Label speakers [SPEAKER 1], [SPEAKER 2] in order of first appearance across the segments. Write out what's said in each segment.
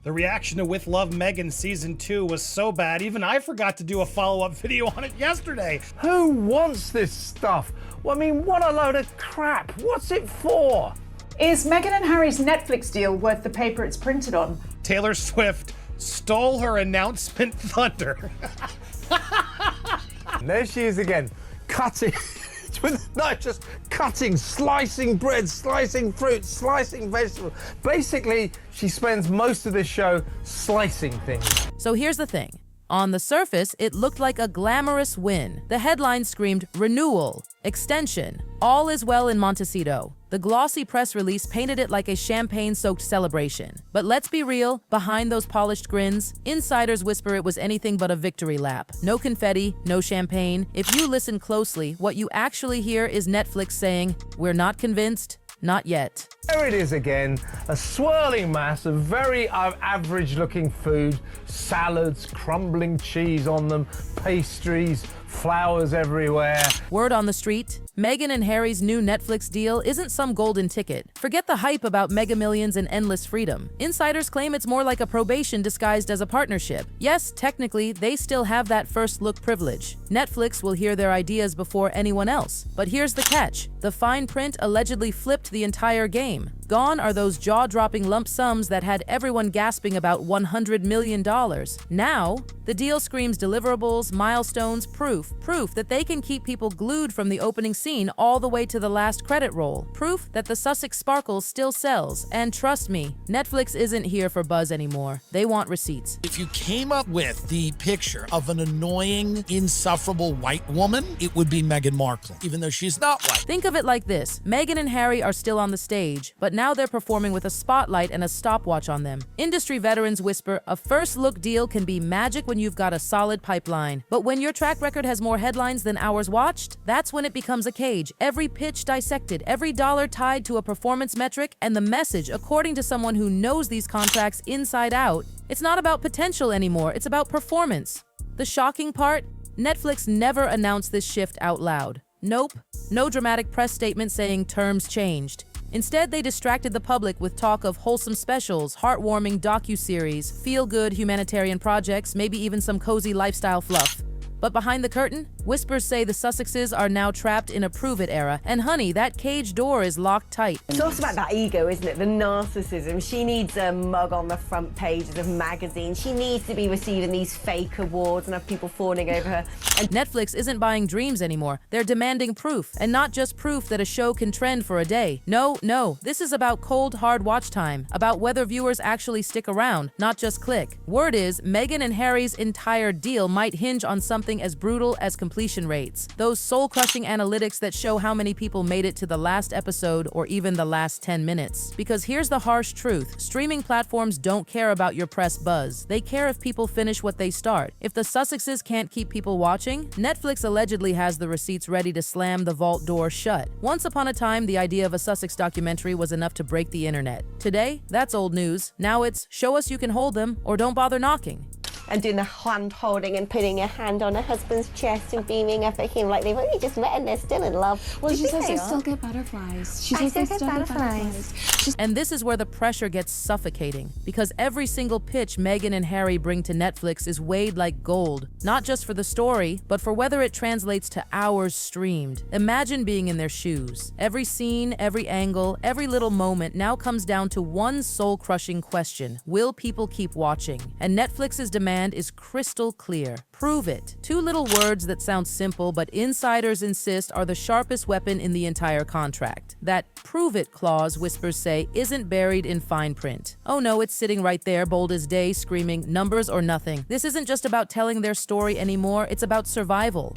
[SPEAKER 1] The reaction to With Love Meghan Season 2 was so bad, even I forgot to do a follow-up video on it yesterday.
[SPEAKER 2] Who wants this stuff? Well, I mean, what a load of crap. What's it for?
[SPEAKER 3] Is Meghan and Harry's Netflix deal worth the paper it's printed on?
[SPEAKER 1] Taylor Swift stole her announcement thunder.
[SPEAKER 2] And there she is again, cutting, not just cutting, slicing bread, slicing fruit, slicing vegetables. Basically, she spends most of this show slicing things.
[SPEAKER 4] So here's the thing. On the surface, it looked like a glamorous win. The headline screamed renewal, extension, all is well in Montecito. The glossy press release painted it like a champagne-soaked celebration. But let's be real, behind those polished grins, insiders whisper it was anything but a victory lap. No confetti, no champagne. If you listen closely, what you actually hear is Netflix saying, "We're not convinced, not yet."
[SPEAKER 2] There it is again, a swirling mass of very average-looking food, salads, crumbling cheese on them, pastries, flowers everywhere.
[SPEAKER 4] Word on the street, Meghan and Harry's new Netflix deal isn't some golden ticket. Forget the hype about mega millions and endless freedom. Insiders claim it's more like a probation disguised as a partnership. Yes, technically, they still have that first look privilege. Netflix will hear their ideas before anyone else. But here's the catch. The fine print allegedly flipped the entire game. Gone are those jaw-dropping lump sums that had everyone gasping about $100 million. Now, the deal screams deliverables, milestones, proof that they can keep people glued from the opening scene all the way to the last credit roll. Proof that the Sussex Sparkle still sells. And trust me, Netflix isn't here for buzz anymore. They want receipts.
[SPEAKER 5] If you came up with the picture of an annoying, insufferable white woman, it would be Meghan Markle, even though she's not white.
[SPEAKER 4] Think of it like this. Meghan and Harry are still on the stage, but now they're performing with a spotlight and a stopwatch on them. Industry veterans whisper, a first-look deal can be magic when you've got a solid pipeline. But when your track record has more headlines than hours watched, that's when it becomes a cage. Every pitch dissected, every dollar tied to a performance metric, and the message, according to someone who knows these contracts inside out, it's not about potential anymore, it's about performance. The shocking part? Netflix never announced this shift out loud. Nope, no dramatic press statement saying terms changed. Instead, they distracted the public with talk of wholesome specials, heartwarming docuseries, feel-good humanitarian projects, maybe even some cozy lifestyle fluff. But behind the curtain, whispers say the Sussexes are now trapped in a prove-it era, and honey, that cage door is locked tight.
[SPEAKER 6] It's also about that ego, isn't it? The narcissism. She needs a mug on the front pages of magazines. She needs to be receiving these fake awards and have people fawning over her.
[SPEAKER 4] And Netflix isn't buying dreams anymore. They're demanding proof, and not just proof that a show can trend for a day. No, this is about cold, hard watch time, about whether viewers actually stick around, not just click. Word is, Meghan and Harry's entire deal might hinge on something as brutal as completion rates. Those soul-crushing analytics that show how many people made it to the last episode or even the last 10 minutes. Because here's the harsh truth. Streaming platforms don't care about your press buzz. They care if people finish what they start. If the Sussexes can't keep people watching, Netflix allegedly has the receipts ready to slam the vault door shut. Once upon a time, the idea of a Sussex documentary was enough to break the internet. Today, that's old news. Now it's, show us you can hold them or don't bother knocking.
[SPEAKER 6] And doing the hand holding and putting your hand on her husband's chest and beaming up at him like they've only just met and they're still in love.
[SPEAKER 7] Well, she says they still get butterflies. She says they still get butterflies.
[SPEAKER 4] And this is where the pressure gets suffocating, because every single pitch Meghan and Harry bring to Netflix is weighed like gold, not just for the story, but for whether it translates to hours streamed. Imagine being in their shoes. Every scene, every angle, every little moment now comes down to one soul-crushing question. Will people keep watching? And Netflix's demand is crystal clear. Prove it. Two little words that sound simple, but insiders insist are the sharpest weapon in the entire contract. That prove it clause, whispers say, isn't buried in fine print. Oh no, it's sitting right there, bold as day, screaming, numbers or nothing. This isn't just about telling their story anymore, it's about survival.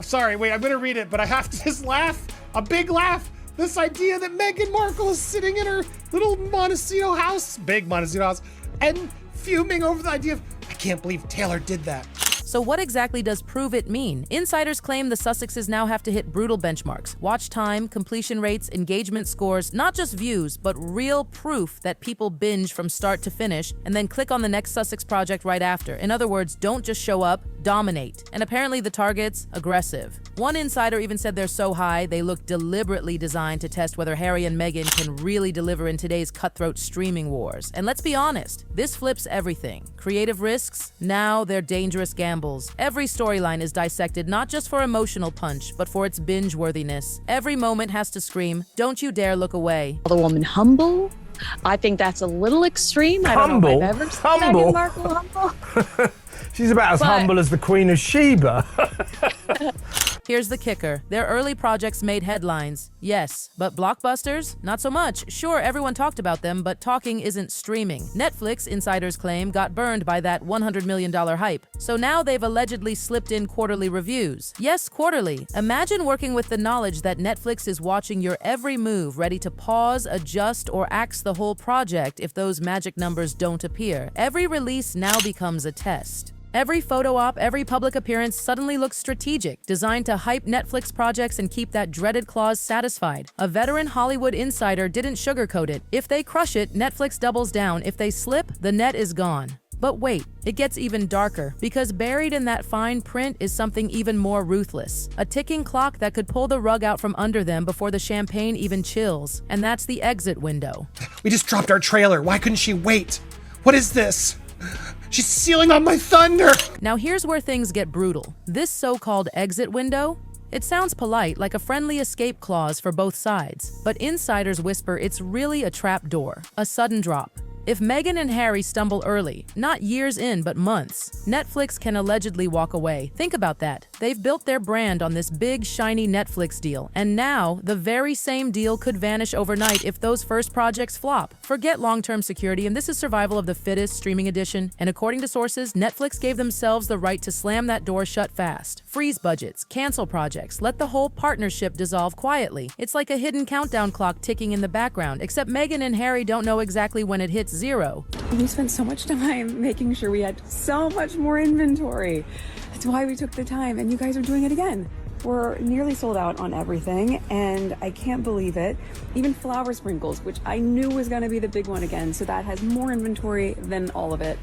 [SPEAKER 1] Sorry, wait, I'm gonna read it, but I have to just laugh. A big laugh. This idea that Meghan Markle is sitting in her little Montecito house, big Montecito house, and fuming over the idea of, I can't believe Taylor did that.
[SPEAKER 4] So what exactly does prove it mean? Insiders claim the Sussexes now have to hit brutal benchmarks. Watch time, completion rates, engagement scores, not just views, but real proof that people binge from start to finish and then click on the next Sussex project right after. In other words, don't just show up, dominate. And apparently the target's aggressive. One insider even said they're so high, they look deliberately designed to test whether Harry and Meghan can really deliver in today's cutthroat streaming wars. And let's be honest, this flips everything. Creative risks, now they're dangerous gambles. Every storyline is dissected not just for emotional punch, but for its binge-worthiness. Every moment has to scream, "Don't you dare look away."
[SPEAKER 8] The woman humble. I think that's a little extreme. I don't know if I've ever seen
[SPEAKER 2] Humble?
[SPEAKER 8] Meghan Markle humble.
[SPEAKER 2] She's about as humble as the Queen of Sheba.
[SPEAKER 4] Here's the kicker. Their early projects made headlines, yes, but blockbusters? Not so much. Sure, everyone talked about them, but talking isn't streaming. Netflix, insiders claim, got burned by that $100 million hype. So now they've allegedly slipped in quarterly reviews. Yes, quarterly. Imagine working with the knowledge that Netflix is watching your every move, ready to pause, adjust, or axe the whole project if those magic numbers don't appear. Every release now becomes a test. Every photo op, every public appearance suddenly looks strategic, designed to hype Netflix projects and keep that dreaded clause satisfied. A veteran Hollywood insider didn't sugarcoat it. If they crush it, Netflix doubles down. If they slip, the net is gone. But wait, it gets even darker, because buried in that fine print is something even more ruthless. A ticking clock that could pull the rug out from under them before the champagne even chills. And that's the exit window.
[SPEAKER 1] We just dropped our trailer. Why couldn't she wait? What is this? She's sealing on my thunder!
[SPEAKER 4] Now here's where things get brutal. This so-called exit window, it sounds polite, like a friendly escape clause for both sides. But insiders whisper it's really a trap door, a sudden drop. If Meghan and Harry stumble early, not years in but months, Netflix can allegedly walk away. Think about that. They've built their brand on this big, shiny Netflix deal, and now the very same deal could vanish overnight if those first projects flop. Forget long-term security, and this is survival of the fittest streaming edition, and according to sources, Netflix gave themselves the right to slam that door shut fast. Freeze budgets, cancel projects, let the whole partnership dissolve quietly. It's like a hidden countdown clock ticking in the background, except Meghan and Harry don't know exactly when it hits zero.
[SPEAKER 7] We spent so much time making sure we had so much more inventory. That's why we took the time, and you guys are doing it again. We're nearly sold out on everything, and I can't believe it. Even flower sprinkles, which I knew was going to be the big one again, so that has more inventory than all of it.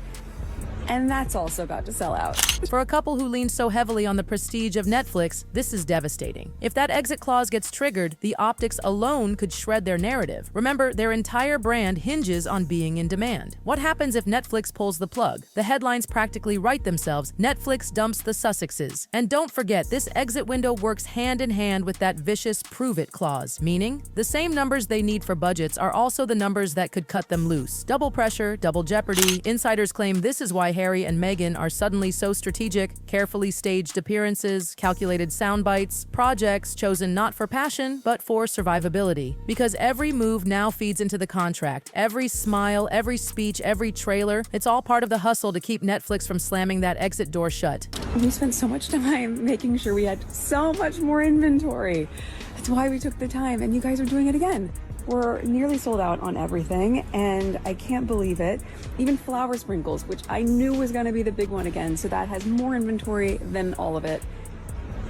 [SPEAKER 7] And that's also about to sell out.
[SPEAKER 4] For a couple who lean so heavily on the prestige of Netflix, this is devastating. If that exit clause gets triggered, the optics alone could shred their narrative. Remember, their entire brand hinges on being in demand. What happens if Netflix pulls the plug? The headlines practically write themselves. Netflix dumps the Sussexes. And don't forget, this exit window works hand in hand with that vicious prove it clause, meaning the same numbers they need for budgets are also the numbers that could cut them loose. Double pressure, double jeopardy. Insiders claim this is why Harry and Meghan are suddenly so strategic, carefully staged appearances, calculated sound bites, projects chosen not for passion, but for survivability. Because every move now feeds into the contract. Every smile, every speech, every trailer, it's all part of the hustle to keep Netflix from slamming that exit door shut.
[SPEAKER 7] We spent so much time making sure we had so much more inventory. That's why we took the time, and you guys are doing it again. We're nearly sold out on everything, and I can't believe it. Even flower sprinkles, which I knew was going to be the big one again, so that has more inventory than all of it.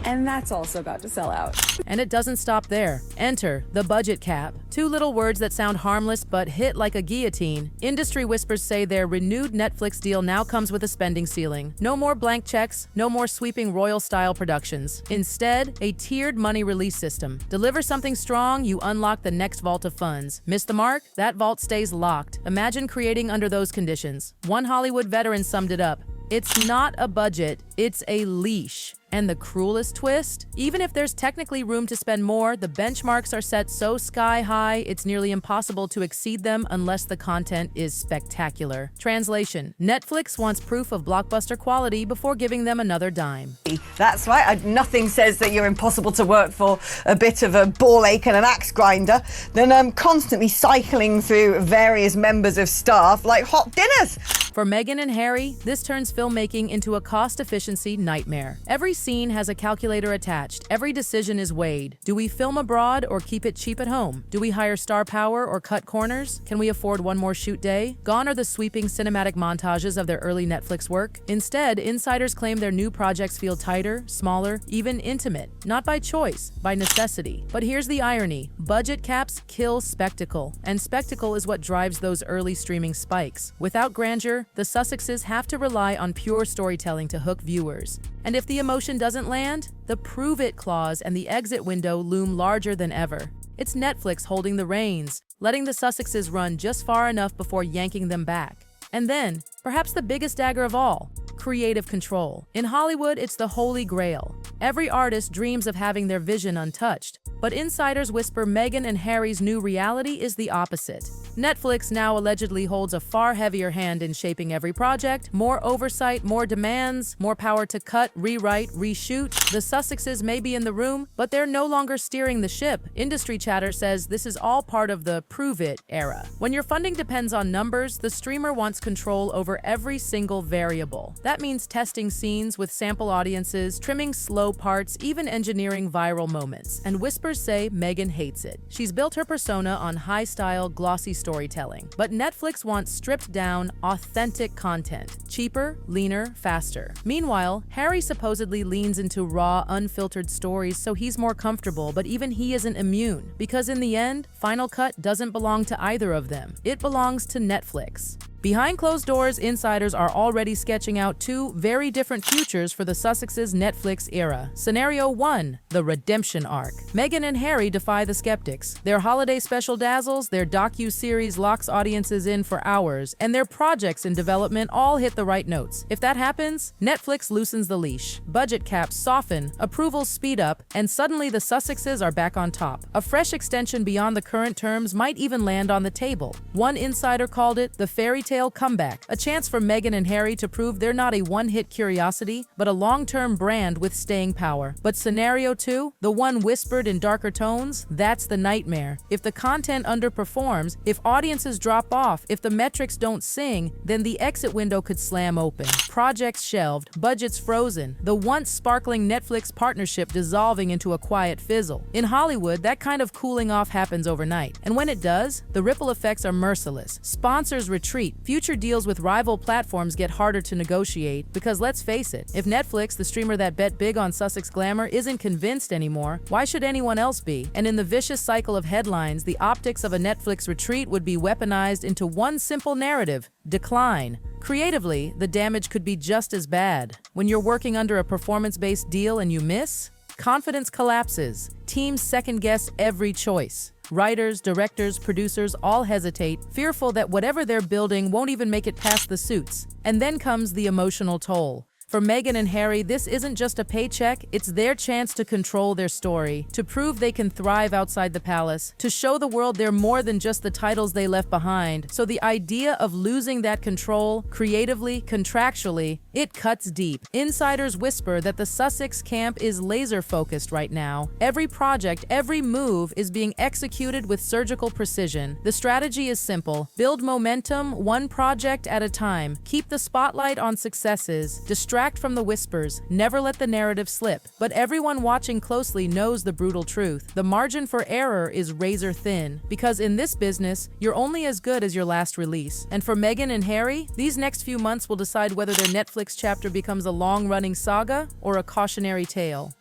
[SPEAKER 7] And that's also about to sell out.
[SPEAKER 4] And it doesn't stop there. Enter the budget cap. Two little words that sound harmless but hit like a guillotine. Industry whispers say their renewed Netflix deal now comes with a spending ceiling. No more blank checks, no more sweeping royal-style productions. Instead, a tiered money release system. Deliver something strong, you unlock the next vault of funds. Miss the mark? That vault stays locked. Imagine creating under those conditions. One Hollywood veteran summed it up. It's not a budget, it's a leash. And the cruelest twist? Even if there's technically room to spend more, the benchmarks are set so sky high, it's nearly impossible to exceed them unless the content is spectacular. Translation: Netflix wants proof of blockbuster quality before giving them another dime.
[SPEAKER 6] That's right. Nothing says that you're impossible to work for a bit of a ball ache and an axe grinder than constantly cycling through various members of staff like hot dinners.
[SPEAKER 4] For Meghan and Harry, this turns filmmaking into a cost-efficiency nightmare. Every scene has a calculator attached. Every decision is weighed. Do we film abroad or keep it cheap at home? Do we hire star power or cut corners? Can we afford one more shoot day? Gone are the sweeping cinematic montages of their early Netflix work. Instead, insiders claim their new projects feel tighter, smaller, even intimate. Not by choice, by necessity. But here's the irony. Budget caps kill spectacle. And spectacle is what drives those early streaming spikes. Without grandeur, the Sussexes have to rely on pure storytelling to hook viewers. And if the emotion doesn't land, the prove it clause and the exit window loom larger than ever. It's Netflix holding the reins, letting the Sussexes run just far enough before yanking them back. And then, perhaps the biggest dagger of all, creative control. In Hollywood, it's the holy grail. Every artist dreams of having their vision untouched, but insiders whisper Meghan and Harry's new reality is the opposite. Netflix now allegedly holds a far heavier hand in shaping every project, more oversight, more demands, more power to cut, rewrite, reshoot. The Sussexes may be in the room, but they're no longer steering the ship. Industry chatter says this is all part of the prove it era. When your funding depends on numbers, the streamer wants control over every single variable. That means testing scenes with sample audiences, trimming slow parts, even engineering viral moments. And whispers say Meghan hates it. She's built her persona on high-style, glossy storytelling. But Netflix wants stripped-down, authentic content. Cheaper, leaner, faster. Meanwhile, Harry supposedly leans into raw, unfiltered stories so he's more comfortable, but even he isn't immune. Because in the end, Final Cut doesn't belong to either of them. It belongs to Netflix. Behind closed doors, insiders are already sketching out two very different futures for the Sussexes' Netflix era. Scenario 1, the redemption arc. Meghan and Harry defy the skeptics. Their holiday special dazzles, their docu-series locks audiences in for hours, and their projects in development all hit the right notes. If that happens, Netflix loosens the leash. Budget caps soften, approvals speed up, and suddenly the Sussexes are back on top. A fresh extension beyond the current terms might even land on the table. One insider called it the fairy tale comeback, a chance for Meghan and Harry to prove they're not a one-hit curiosity, but a long-term brand with staying power. But scenario 2, the one whispered in darker tones, that's the nightmare. If the content underperforms, if audiences drop off, if the metrics don't sing, then the exit window could slam open. Projects shelved, budgets frozen, the once sparkling Netflix partnership dissolving into a quiet fizzle. In Hollywood, that kind of cooling off happens overnight. And when it does, the ripple effects are merciless. Sponsors retreat. Future deals with rival platforms get harder to negotiate because let's face it, if Netflix, the streamer that bet big on Sussex glamour, isn't convinced anymore, why should anyone else be? And in the vicious cycle of headlines, the optics of a Netflix retreat would be weaponized into one simple narrative: decline. Creatively, the damage could be just as bad. When you're working under a performance-based deal and you miss, confidence collapses. Teams second-guess every choice. Writers, directors, producers all hesitate, fearful that whatever they're building won't even make it past the suits. And then comes the emotional toll. For Meghan and Harry, this isn't just a paycheck, it's their chance to control their story, to prove they can thrive outside the palace, to show the world they're more than just the titles they left behind. So the idea of losing that control, creatively, contractually, it cuts deep. Insiders whisper that the Sussex camp is laser-focused right now. Every project, every move is being executed with surgical precision. The strategy is simple: build momentum one project at a time, keep the spotlight on successes, distract from the whispers, never let the narrative slip. But everyone watching closely knows the brutal truth. The margin for error is razor thin, because in this business, you're only as good as your last release. And for Meghan and Harry, these next few months will decide whether their Netflix chapter becomes a long-running saga or a cautionary tale.